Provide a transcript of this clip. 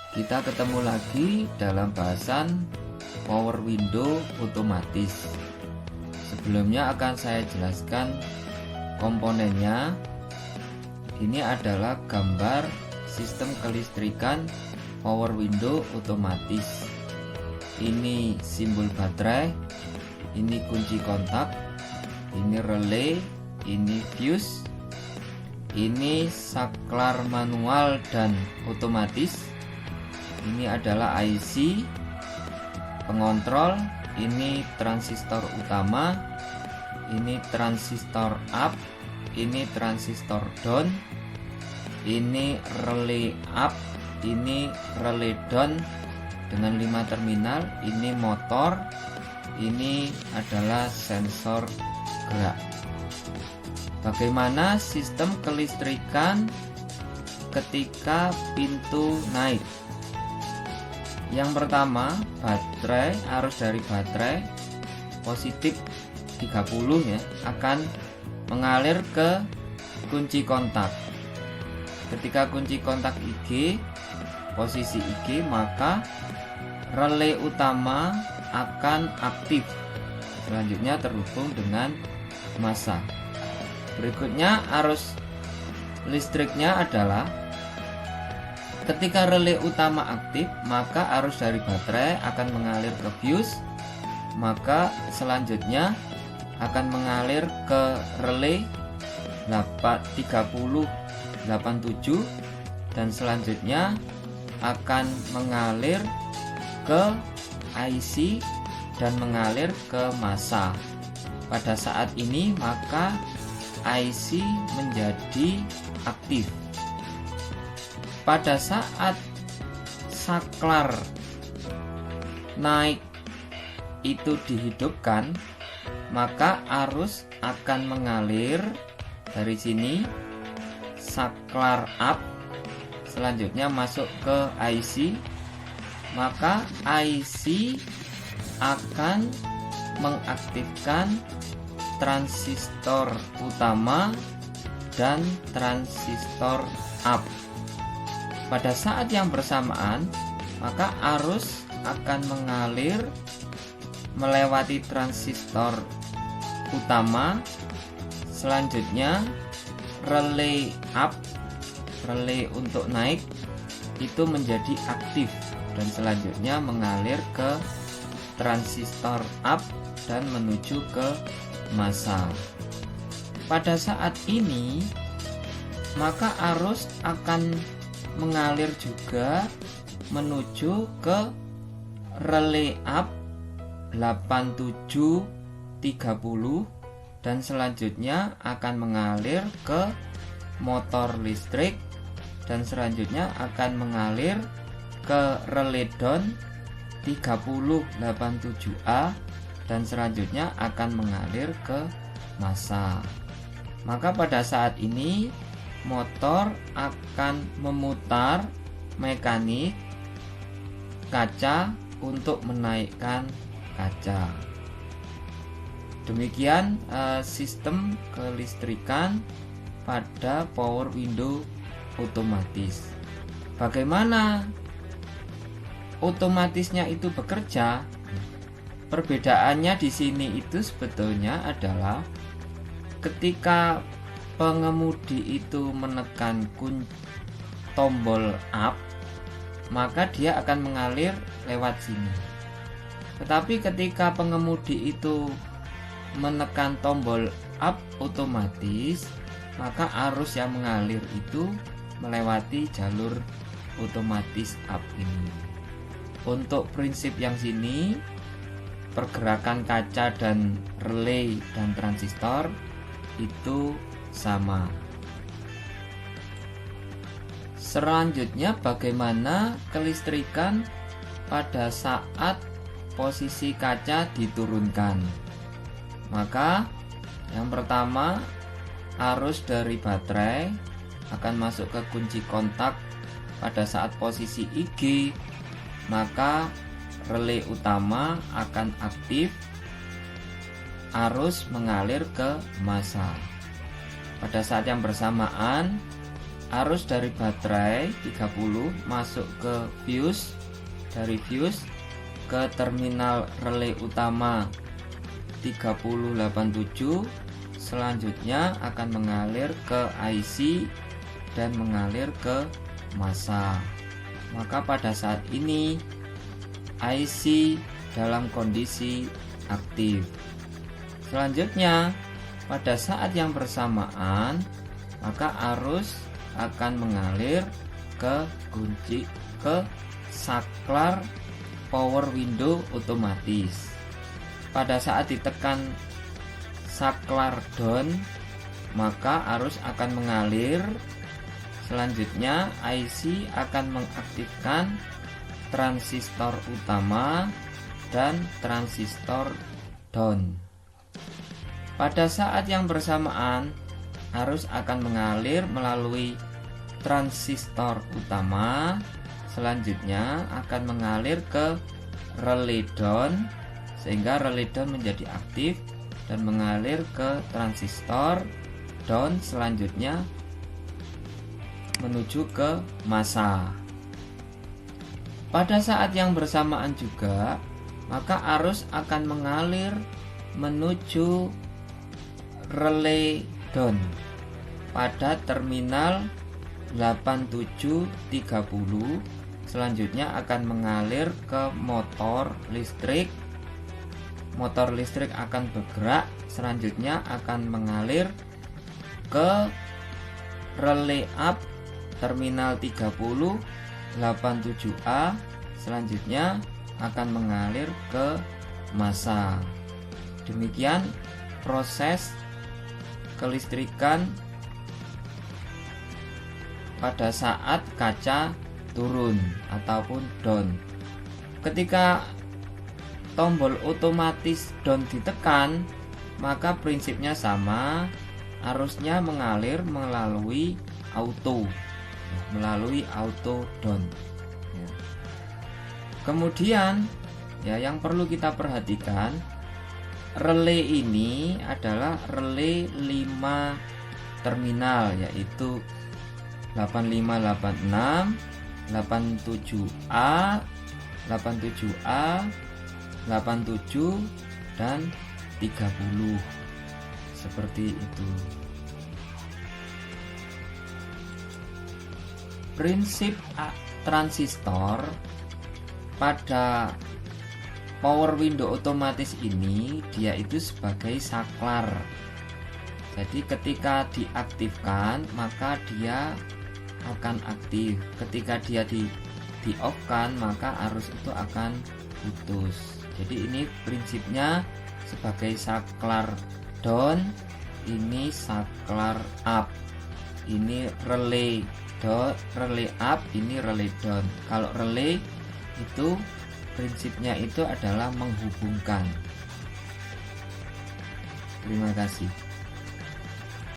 Kita ketemu lagi dalam bahasan power window otomatis. Sebelumnya akan saya jelaskan komponennya. Ini adalah gambar sistem kelistrikan power window otomatis. Ini simbol baterai, ini kunci kontak, ini relay, ini fuse, ini saklar manual dan otomatis. Ini adalah IC pengontrol, ini transistor utama, ini transistor up, ini transistor down, ini relay up, ini relay down dengan 5 terminal, ini motor, ini adalah sensor gerak. Bagaimana sistem kelistrikan ketika pintu naik? Yang pertama, baterai, arus dari baterai positif 30 ya, akan mengalir ke kunci kontak. Ketika kunci kontak IG, posisi IG, maka relay utama akan aktif. Selanjutnya terhubung dengan massa. Berikutnya arus listriknya adalah ketika relay utama aktif, maka arus dari baterai akan mengalir ke fuse, maka selanjutnya akan mengalir ke relay 3087 dan selanjutnya akan mengalir ke IC dan mengalir ke massa. Pada saat ini maka IC menjadi aktif. Pada saat saklar naik itu dihidupkan, maka arus akan mengalir dari sini saklar up, selanjutnya masuk ke IC, maka IC akan mengaktifkan transistor utama dan transistor up. Pada saat yang bersamaan, maka arus akan mengalir melewati transistor utama, selanjutnya relay up, relay untuk naik itu menjadi aktif dan selanjutnya mengalir ke transistor up dan menuju ke massa. Pada saat ini maka arus akan mengalir juga menuju ke relay up 8730 dan selanjutnya akan mengalir ke motor listrik dan selanjutnya akan mengalir ke relay down 3087A dan selanjutnya akan mengalir ke massa. Maka pada saat ini motor akan memutar mekanik kaca untuk menaikkan kaca. Demikian sistem kelistrikan pada power window otomatis. Bagaimana otomatisnya itu bekerja? Perbedaannya di sini itu sebetulnya adalah ketika pengemudi itu menekan tombol up, maka dia akan mengalir lewat sini. Tetapi ketika pengemudi itu menekan tombol up otomatis, maka arus yang mengalir itu melewati jalur otomatis up ini. Untuk prinsip yang sini, pergerakan kaca dan relay dan transistor itu sama. Selanjutnya, bagaimana kelistrikan pada saat posisi kaca diturunkan? Maka yang pertama, arus dari baterai akan masuk ke kunci kontak pada saat posisi IG, maka relay utama akan aktif, arus mengalir ke massa. Pada saat yang bersamaan arus dari baterai 30 masuk ke fuse, dari fuse ke terminal relay utama 3087, selanjutnya akan mengalir ke IC dan mengalir ke massa. Maka pada saat ini IC dalam kondisi aktif. Selanjutnya pada saat yang bersamaan maka arus akan mengalir ke kunci ke saklar power window otomatis. Pada saat ditekan saklar down maka arus akan mengalir. Selanjutnya IC akan mengaktifkan transistor utama dan transistor down. Pada saat yang bersamaan arus akan mengalir melalui transistor utama, selanjutnya akan mengalir ke relay down sehingga relay down menjadi aktif dan mengalir ke transistor down, selanjutnya menuju ke massa. Pada saat yang bersamaan juga maka arus akan mengalir menuju relay down pada terminal 8730, selanjutnya akan mengalir ke motor listrik. Motor listrik akan bergerak, selanjutnya akan mengalir ke relay up terminal 30 87A, selanjutnya akan mengalir ke massa. Demikian proses kelistrikan pada saat kaca turun ataupun down. Ketika tombol otomatis down ditekan, maka prinsipnya sama, arusnya mengalir melalui auto down. Kemudian yang perlu kita perhatikan, relay ini adalah relay 5 terminal, yaitu 8586, 87A, 87A, 87 dan 30. Seperti itu. Prinsip transistor pada power window otomatis ini, dia itu sebagai saklar. Jadi ketika diaktifkan maka dia akan aktif, ketika dia di off kan maka arus itu akan putus. Jadi ini prinsipnya sebagai saklar down, ini saklar up. Ini relay down, relay up, ini relay down. Kalau relay itu prinsipnya itu adalah menghubungkan. Terima kasih.